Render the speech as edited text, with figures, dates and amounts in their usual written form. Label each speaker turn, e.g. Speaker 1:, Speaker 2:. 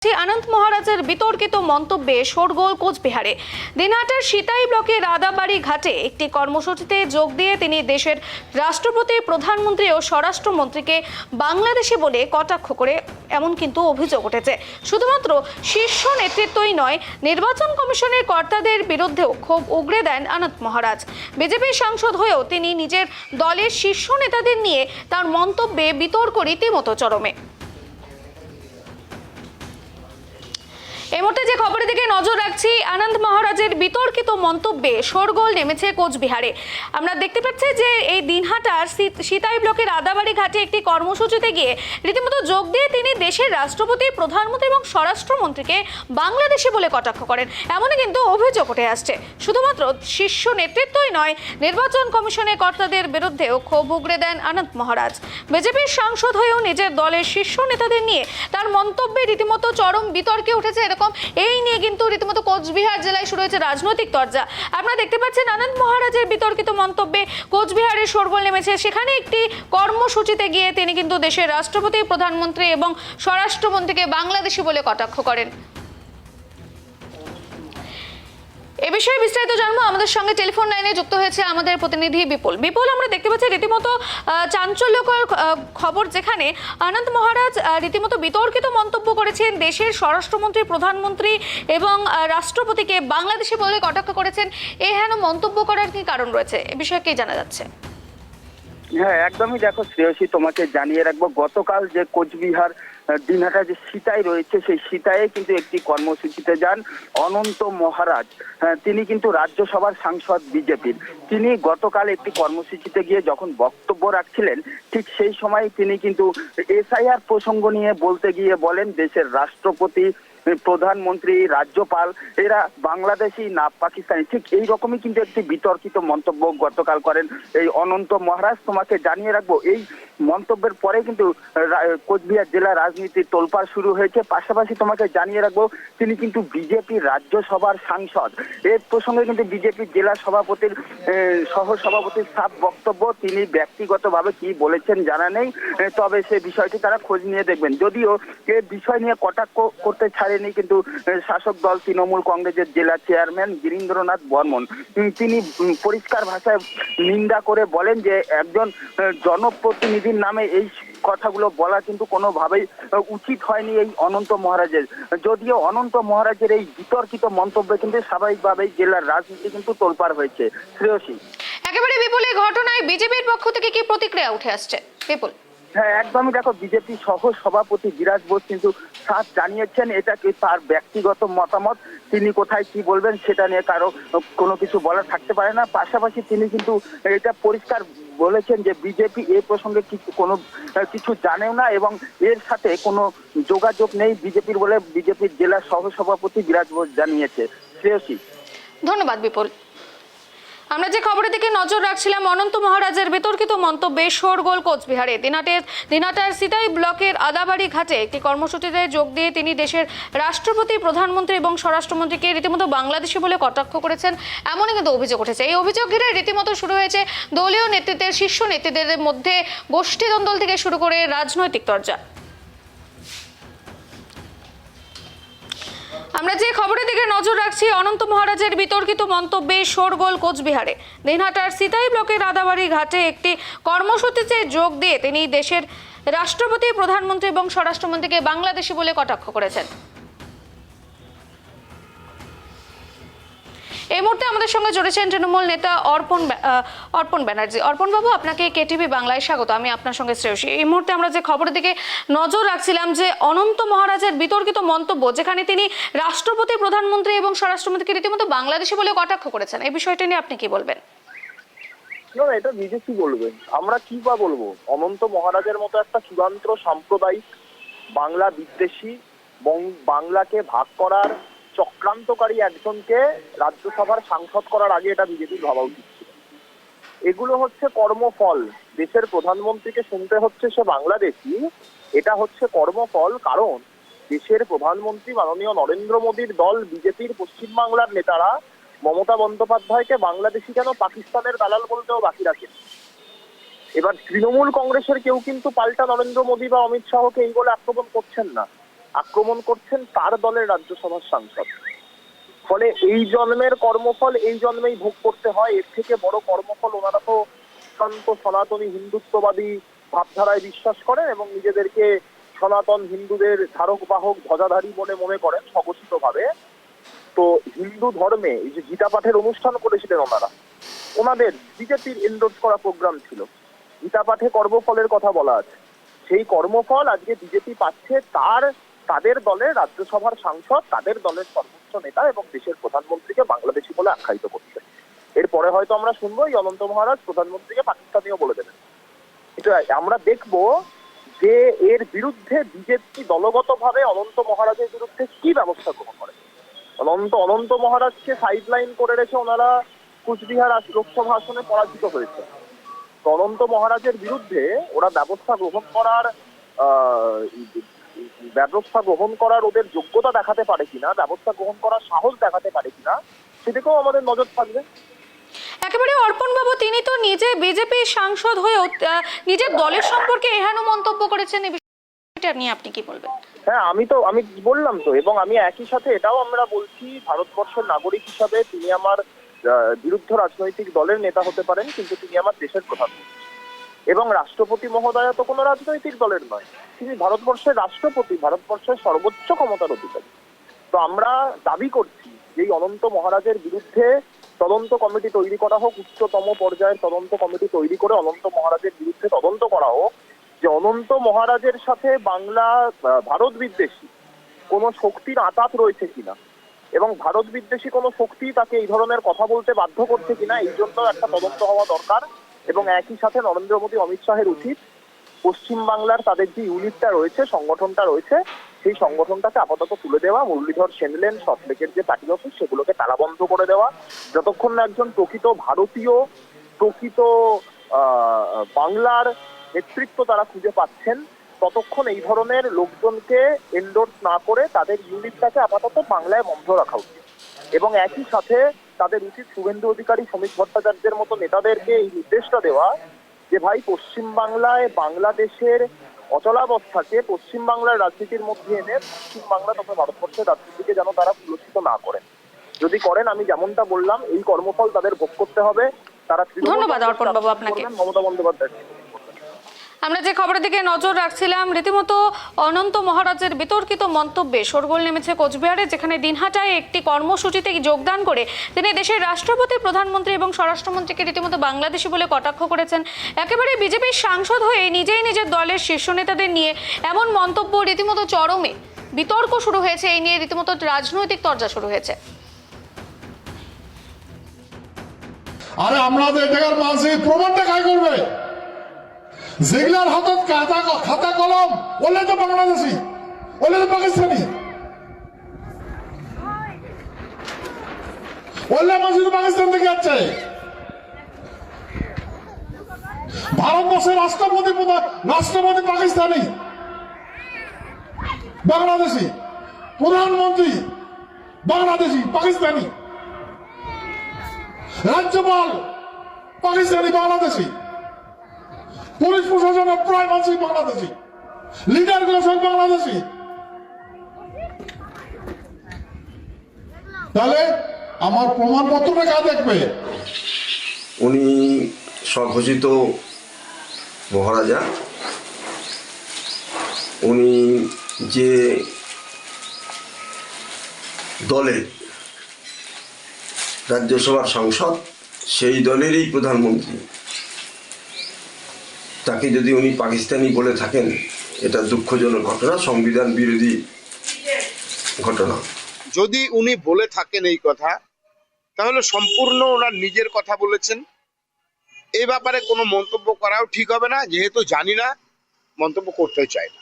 Speaker 1: আনন্দ মহারাজের বিতর্কিত মন্তব্যে শোরগোল কোচবিহারে। দিনহাটার সিতাই ব্লকের রাদাবাড়ি ঘাটে একটি কর্মসূচিতে যোগ দিয়ে তিনি দেশের রাষ্ট্রপতি, প্রধানমন্ত্রী ও স্বরাষ্ট্রমন্ত্রীকে বাংলাদেশি বলে কটাক্ষ করে এমন কিন্তু অভিযোগ উঠেছে। শুধুমাত্র শীর্ষ নেতৃত্বই নয়, নির্বাচন কমিশনের কর্তাদের বিরুদ্ধেও ক্ষোভ উগরে দেন আনন্দ মহারাজ। বিজেপির সাংসদ হয়েও তিনি নিজের দলের শীর্ষ নেতাদের নিয়ে তার মন্তব্যে বিতর্ক রীতিমতো চরমে। এই মুহূর্তে যে খবরের দিকে নজর রাখছি, আনন্দ মহারাজের বিতর্কিত মন্তব্যে শোরগোল নেমেছে কোচবিহারে। আমরা দেখতে পাচ্ছি যে এই দিনহাটার সিতাই ব্লকের রাদাবাড়ি ঘাটে একটি কর্মসূচিতে গিয়ে রীতিমতো যোগ দিয়ে তিনি দেশের রাষ্ট্রপতি, প্রধানমন্ত্রী এবং স্বরাষ্ট্রমন্ত্রীকে বাংলাদেশি বলে কটাক্ষ করেন এমনই কিন্তু অভিযোগ উঠে আসছে। শুধুমাত্র শীর্ষ নেতৃত্বই নয়, নির্বাচন কমিশনের কর্তাদের বিরুদ্ধেও ক্ষোভ উগরে দেন আনন্দ মহারাজ। বিজেপির সাংসদ হয়েও নিজের দলের শীর্ষ নেতাদের নিয়ে তার মন্তব্যে রীতিমতো চরম বিতর্কে উঠেছে। এই নিয়ে কিন্তু রীতিমতো কোচবিহার জেলায় শুরু হয়েছে রাজনৈতিক তরজা। আপনারা দেখতে পাচ্ছেন আনন্দ মহারাজের বিতর্কিত মন্তব্যে কোচবিহারের শোরগোল নেমেছে। সেখানে একটি কর্মসূচিতে গিয়ে তিনি কিন্তু দেশের রাষ্ট্রপতি, প্রধানমন্ত্রী এবং স্বরাষ্ট্রমন্ত্রীকে বাংলাদেশি বলে কটাক্ষ করেন। এ বিষয়ে বিস্তারিত জানবো। আমাদের সঙ্গে টেলিফোন লাইনে যুক্ত হয়েছে আমাদের প্রতিনিধি বিপুল। আমরা দেখতে পাচ্ছি রীতিমতো চাঞ্চল্যকর খবর, যেখানে আনন্দ মহারাজ রীতিমতো বিতর্কিত মন্তব্য করেছেন, দেশের স্বরাষ্ট্রমন্ত্রী, প্রধানমন্ত্রী এবং রাষ্ট্রপতিকে বাংলাদেশি বলে কটাক্ষ করেছেন। এই হেন মন্তব্য করার কি কারণ রয়েছে, এ বিষয়ে কি জানা যাচ্ছে?
Speaker 2: হ্যাঁ, একদমই। দেখো শ্রেয়সী, তোমাকে জানিয়ে রাখবো, গতকাল যে কোচবিহার দিনহাটা যে সিতাই রয়েছে, সেই সিতায়ে কিন্তু একটি কর্মসূচিতে যান অনন্ত মহারাজ। তিনি কিন্তু রাজ্যসভার সাংসদ বিজেপির। তিনি গতকাল একটি কর্মসূচিতে গিয়ে যখন বক্তব্য রাখছিলেন, ঠিক সেই সময় তিনি কিন্তু এসআইআর প্রসঙ্গ নিয়ে বলতে গিয়ে বলেন, দেশের রাষ্ট্রপতি, প্রধানমন্ত্রী, রাজ্যপাল এরা বাংলাদেশি না পাকিস্তানি। ঠিক এই রকমই কিন্তু একটি বিতর্কিত মন্তব্য গতকাল করেন এই অনন্ত মহারাজ। তোমাকে জানিয়ে রাখবো, এই মন্তব্যের পরে কিন্তু কোচবিহার জেলা রাজনীতির তোলপাড় শুরু হয়েছে। পাশাপাশি তোমাকে জানিয়ে রাখবো, তিনি কিন্তু বিজেপির রাজ্যসভার সাংসদ। এই প্রসঙ্গে কিন্তু বিজেপির জেলা সভাপতির সহ সভাপতির সাফ বক্তব্য, তিনি ব্যক্তিগতভাবে কি বলেছেন জানা নেই, তবে সে বিষয়টি তারা খোঁজ নিয়ে দেখবেন। যদিও এই বিষয় নিয়ে কটাক্ষ করতে ছাড়েনি কিন্তু শাসক দল তৃণমূল কংগ্রেসের জেলা চেয়ারম্যান গিরীন্দ্রনাথ বর্মন। তিনি পরিষ্কার ভাষায় নিন্দা করে বলেন যে একজন জনপ্রতিনিধির নামে এই কথাগুলো বলা কিন্তু কোনোভাবেই উচিত হয়নি এই অনন্ত মহারাজের। যদিও অনন্ত মহারাজের এই বিতর্কিত মন্তব্যে কিন্তু স্বাভাবিকভাবেই জেলার রাজনীতি কিন্তু তোলপাড় হয়েছে। শ্রেয়সী,
Speaker 1: একেবারে বিপুল, এই ঘটনায় বিজেপির পক্ষ থেকে কি প্রতিক্রিয়া উঠে আসছে বিপুল?
Speaker 2: হ্যাঁ, একদমই। দেখো, বিজেপি সহ সভাপতি বিরাজ বোস কিন্তু সাফ জানিয়েছেন এটা কি তার ব্যক্তিগত মতামত, তিনি কোথায় কি বলবেন সেটা নিয়ে কারো কোনো কিছু বলা থাকতে পারে না। পাশাপাশি তিনি কিন্তু এটা পরিষ্কার বলেছেন যে বিজেপি এই প্রসঙ্গে কোনো কিছু জানেও না এবং এর সাথে কোনো যোগাযোগ নেই বিজেপির বলে বিজেপির জেলা সহ সভাপতি বিরাজ বোস জানিয়েছে। শ্রেয়সী,
Speaker 1: ধন্যবাদ বিপুল। আমরা যে খবরের দিকে নজর রাখছিলাম, অনন্ত মহারাজের বিতর্কিত মন্তব্যে শোরগোল কোচবিহারে। দিনহাটার সিতাই ব্লকের আদাবাড়ি ঘাটে একটি কর্মসূচিতে যোগ দিয়ে তিনি দেশের রাষ্ট্রপতি, প্রধানমন্ত্রী এবং স্বরাষ্ট্রমন্ত্রীকে রীতিমতো বাংলাদেশি বলে কটাক্ষ করেছেন এমনই কিন্তু অভিযোগ উঠেছে। এই অভিযোগ ঘিরে রীতিমতো শুরু হয়েছে দলীয় নেতৃত্বের, শীর্ষ নেতৃত্বের মধ্যে গোষ্ঠীদ্বন্দ্ব থেকে শুরু করে রাজনৈতিক তরজা। আমরা যে খবরের দিকে নজর রাখছি, অনন্ত মহারাজের বিতর্কিত মন্তব্যে শোরগোল কোচবিহারে। দিনহাটার সিতাই ব্লকের রাদাবাড়ি ঘাটে একটি কর্মসূচিতে যোগ দিয়ে তিনি দেশের রাষ্ট্রপতি, প্রধানমন্ত্রী এবং স্বরাষ্ট্রমন্ত্রীকে বাংলাদেশি বলে কটাক্ষ করেছেন। এই মুহূর্তে আমাদের সঙ্গে জড়িয়েছেন তৃণমূল নেতা অর্পণ ব্যানার্জি। অর্পণ বাবু, আপনাকে কেটিভি বাংলায় স্বাগত। আমি আপনার সঙ্গে শ্রেয়সী। এই মুহূর্তে আমরা যে খবরের দিকে নজর রাখছিলাম, যে অনন্ত মহারাজের বিতর্কিত মন্তব্য, যেখানে তিনি রাষ্ট্রপতি, প্রধানমন্ত্রী এবং স্বরাষ্ট্রমন্ত্রীকে রীতিমতো বাংলাদেশি বলে কটাক্ষ করেছেন, এই বিষয়টি নিয়ে আপনি কি বলবেন?
Speaker 3: না, এটা বিজেপি বলবেন, আমরা কি বা বলবো। অনন্ত মহারাজের মতো একটা চূড়ান্ত সাম্প্রদায়িক, বাংলা বিদ্বেষী, বাংলাকে ভাগ করার চক্রান্তকারী একজনকে রাজ্যসভার সাংসদ করার আগে এটা বিজেপির ভাবা উচিত ছিল। এগুলো হচ্ছে কর্মফল। দেশের প্রধানমন্ত্রীকে শুনতে হচ্ছে সে বাংলাদেশি, এটা হচ্ছে কর্মফল। কারণ দেশের প্রধানমন্ত্রী মাননীয় নরেন্দ্র মোদীর দল বিজেপির পশ্চিমবাংলার নেতারা মমতা বন্দ্যোপাধ্যায়কে বাংলাদেশি কেন পাকিস্তানের দালাল বলতেও বাকি রাখেন। এবার তৃণমূল কংগ্রেসের কেউ কিন্তু পাল্টা নরেন্দ্র মোদী বা অমিত শাহকে এই বলে আক্রমণ করছেন না। আক্রমণ করছেন তার দলের রাজ্যসভার সাংসদ। ফলে এই জন্মের কর্মফল এই জন্মেই ভোগ করতে হয়। এর থেকে বড় কর্মফল, ওনারা তো শান্ত সনাতনী হিন্দুত্ববাদী ভাবধারায় বিশ্বাস করেন এবং নিজেদেরকে সনাতন হিন্দুদের ধারক বাহক ধ্বজাধারী বলে মনে করেন স্বঘোষিত ভাবে। তো হিন্দু ধর্মে এই যে গীতা পাঠের অনুষ্ঠান করেছিলেন ওনারা, ওনাদের বিজেপির এন্ডোর্স করা প্রোগ্রাম ছিল, গীতা পাঠে কর্মফলের কথা বলা আছে। সেই কর্মফল আজকে বিজেপি পাচ্ছে তাদের দলের রাজ্যসভার সাংসদ, তাদের দলের সর্বোচ্চ নেতা এবং দেশের প্রধানমন্ত্রীকে বাংলাদেশি বলে আখ্যায়িত করছে। এরপরে হয়তো আমরা শুনবো এই অনন্ত মহারাজ প্রধানমন্ত্রীকে পাকিস্তানিও বলে দেবেন। এটা আমরা দেখবো যে এর বিরুদ্ধে বিজেপি দলগতভাবে অনন্ত মহারাজের বিরুদ্ধে কি ব্যবস্থা গ্রহণ করে। অনন্ত মহারাজকে সাইডলাইন করে রেখে ওনারা কুচবিহার লোকসভা আসনে পরাজিত হয়েছে। তো অনন্ত মহারাজের বিরুদ্ধে ওরা ব্যবস্থা গ্রহণ করার ওদের যোগ্যতা দেখাতে পারে কিনা, ব্যবস্থা গ্রহণ করার সাহস দেখাতে পারে কিনা, সেদিকেও আমাদের নজর থাকবে।
Speaker 1: একেবারে অর্পণ বাবু, তিনি তো নিজে বিজেপির সাংসদ হয়েও নিজের দলের সম্পর্কে এহেন মন্তব্য করেছেন, এই বিষয়টা নিয়ে আপনি কি বলবেন?
Speaker 3: হ্যাঁ, আমি বললাম তো, এবং আমি একই সাথে এটাও আমরা বলছি, ভারতবর্ষের নাগরিক হিসাবে তিনি আমার বিরুদ্ধ রাজনৈতিক দলের নেতা হতে পারেন, কিন্তু তিনি আমার দেশের প্রধানমন্ত্রী এবং রাষ্ট্রপতি মহোদয়া তো কোনো রাজনৈতিক দলের নয়, তিনি ভারতবর্ষের রাষ্ট্রপতি, ভারতবর্ষের সর্বোচ্চ ক্ষমতার অধিকারী। তো আমরা দাবি করছি যে এই অনন্ত মহারাজের বিরুদ্ধে তদন্ত কমিটি তৈরি করা হোক, উচ্চতম পর্যায়ের তদন্ত কমিটি তৈরি করে অনন্ত মহারাজের বিরুদ্ধে তদন্ত করা হোক যে অনন্ত মহারাজের সাথে ভারত বিদ্বেষী কোনো শক্তির আঁতাত রয়েছে কিনা এবং ভারত বিদ্বেষী কোনো শক্তি তাকে এই ধরনের কথা বলতে বাধ্য করছে কিনা, এই জন্য একটা তদন্ত হওয়া দরকার। এবং একই সাথে নরেন্দ্র মোদী অমিত শাহের উচিত পশ্চিমবাংলার তাদের যে ইউনিটটা রয়েছে, সংগঠনটা রয়েছে, সেই সংগঠনটাকে আপাতত তুলে দেওয়া, মুরলীধর সেনলেন সল্টলেকের যে পার্টি অফিস সেগুলোকে তালাবন্ধ করে দেওয়া, যতক্ষণ না একজন প্রকৃত ভারতীয়, প্রকৃত বাংলার নেতৃত্ব তারা খুঁজে পাচ্ছেন, ততক্ষণ এই ধরনের লোকজনকে এন্ডোর্স না করে তাদের ইউনিটটাকে আপাতত বাংলায় বন্ধ রাখা উচিত। এবং একই সাথে তাদের উচিত শুভেন্দু অধিকারী, শ্রমিক ভট্টাচার্যের মতো নেতাদেরকে এই নির্দেশটা দেওয়া যে ভাই, পশ্চিমবাংলায় বাংলাদেশের অচলাবস্থাকে পশ্চিমবাংলার রাজনীতির মধ্যে এনে পশ্চিমবাংলা তথা ভারতবর্ষের রাজনীতিকে যেন তারা কুলসিত না করেন। যদি করেন, আমি যেমনটা বললাম, এই কর্মফল তাদের ভোগ করতে হবে। তারা
Speaker 1: ধন্যবাদ অর্পণ বাবু আপনাকে।
Speaker 3: মমতা বন্দ্যোপাধ্যায়,
Speaker 1: আমরা যে খবরের দিকে নজর রাখছিলাম, রীতিমতো অনন্ত মহারাজের বিতর্কিত মন্তব্যে শোরগোল নেমেছে কোচবিহারে, যেখানে দিনহাটায় একটি কর্মসূচিতে যোগদান করে তিনি দেশের রাষ্ট্রপতি, প্রধানমন্ত্রী এবং স্বরাষ্ট্রমন্ত্রীকে রীতিমতো বাংলাদেশি বলে কটাক্ষ করেছেন। একেবারে বিজেপির সাংসদ হয়ে নিজেই নিজের দলের শীর্ষ নেতাদের নিয়ে এমন মন্তব্য, রীতিমতো চরমে বিতর্ক শুরু হয়েছে, এই নিয়ে রীতিমতো রাজনৈতিক তরজা শুরু হয়েছে।
Speaker 4: আরে আমাদের জায়গার মানুষের প্রমাণটা কাজ করবে, যেগুলার হাতত খাতা কলম ওলে তো বাংলাদেশি, ওলে তো পাকিস্তানি, ওলে মানুষ তো পাকিস্তান থেকে যাচ্ছে। ভারতবর্ষের রাষ্ট্রপতি পাকিস্তানি, বাংলাদেশি, প্রধানমন্ত্রী বাংলাদেশি পাকিস্তানি, রাজ্যপাল পাকিস্তানি বাংলাদেশি, পুলিশ প্রশাসনের প্রায় মানুষই বাংলাদেশি, লিডার গুলো সব বাংলাদেশি। তাহলে আমার প্রমাণপত্রটা কাজ দেখবে।
Speaker 5: উনি স্বঘোষিত মহারাজা, উনি যে দলের রাজ্যসভার সাংসদ, সেই দলেরই প্রধানমন্ত্রী, তাকে যদি উনি পাকিস্তানি বলে থাকেন, এটা দুঃখজনক ঘটনা, সংবিধান বিরোধী ঘটনা।
Speaker 6: যদি উনি বলে থাকেন এই কথা, তাহলে সম্পূর্ণ ওনার নিজের কথা বলেছেন। এই ব্যাপারে কোনো মন্তব্য করাও ঠিক হবে না, যেহেতু জানি না, মন্তব্য করতেও চাই না।